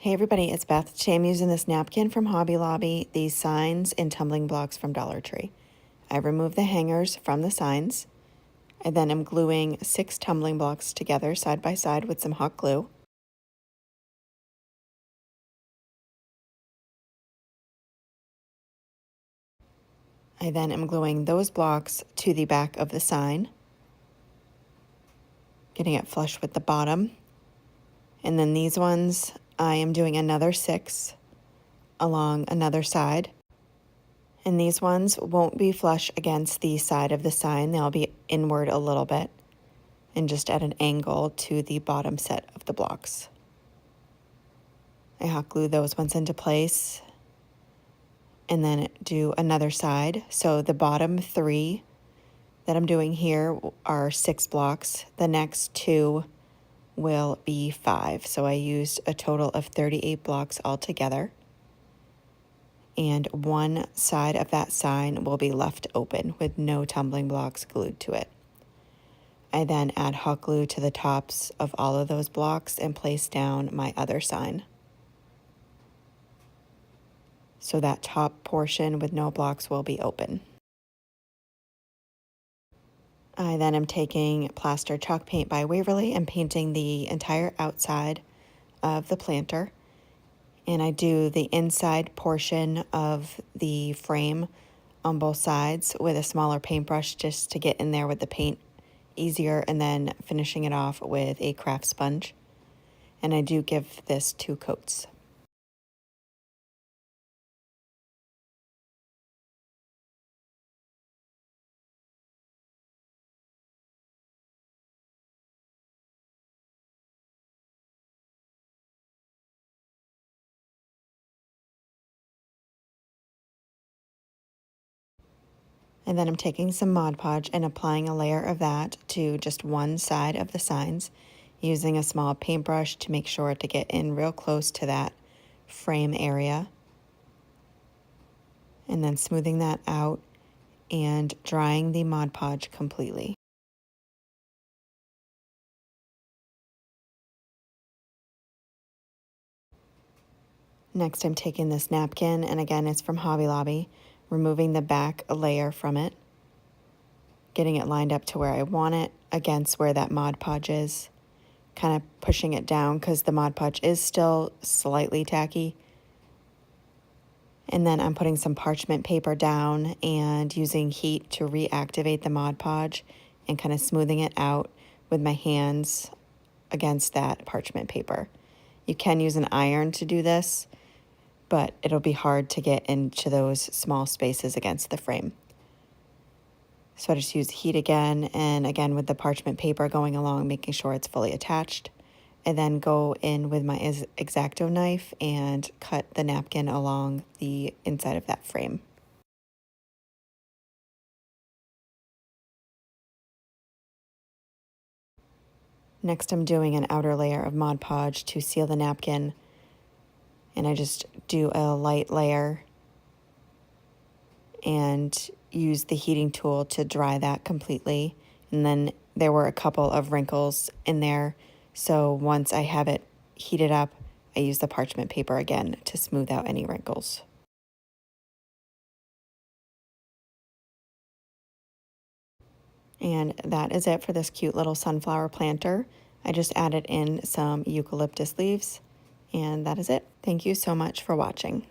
Hey everybody, it's Beth. Today I'm using this napkin from Hobby Lobby, these signs and tumbling blocks from Dollar Tree. I removed the hangers from the signs. I then am gluing 6 tumbling blocks together side by side with some hot glue. I then am gluing those blocks to the back of the sign, getting it flush with the bottom. And then these ones, I am doing another 6 along another side. And these ones won't be flush against the side of the sign. They'll be inward a little bit and just at an angle to the bottom set of the blocks. I hot glue those ones into place and then do another side. So the bottom 3 that I'm doing here are 6 blocks. The next 2 will be 5. So I used a total of 38 blocks altogether. And one side of that sign will be left open with no tumbling blocks glued to it. I then add hot glue to the tops of all of those blocks and place down my other sign. So that top portion with no blocks will be open. I then am taking Plaster chalk paint by Waverly and painting the entire outside of the planter. And I do the inside portion of the frame on both sides with a smaller paintbrush just to get in there with the paint easier, and then finishing it off with a craft sponge. And I do give this 2 coats. And then I'm taking some Mod Podge and applying a layer of that to just one side of the signs, using a small paintbrush to make sure to get in real close to that frame area. And then smoothing that out and drying the Mod Podge completely. Next, I'm taking this napkin, and again, it's from Hobby Lobby, removing the back layer from it, getting it lined up to where I want it against where that Mod Podge is, kind of pushing it down because the Mod Podge is still slightly tacky. And then I'm putting some parchment paper down and using heat to reactivate the Mod Podge and kind of smoothing it out with my hands against that parchment paper. You can use an iron to do this, but it'll be hard to get into those small spaces against the frame. So I just use heat again, and again with the parchment paper going along, making sure it's fully attached. And then go in with my X-Acto knife and cut the napkin along the inside of that frame. Next, I'm doing an outer layer of Mod Podge to seal the napkin. And I just do a light layer and use the heating tool to dry that completely. And then there were a couple of wrinkles in there. So once I have it heated up, I use the parchment paper again to smooth out any wrinkles. And that is it for this cute little sunflower planter. I just added in some eucalyptus leaves, and that is it. Thank you so much for watching.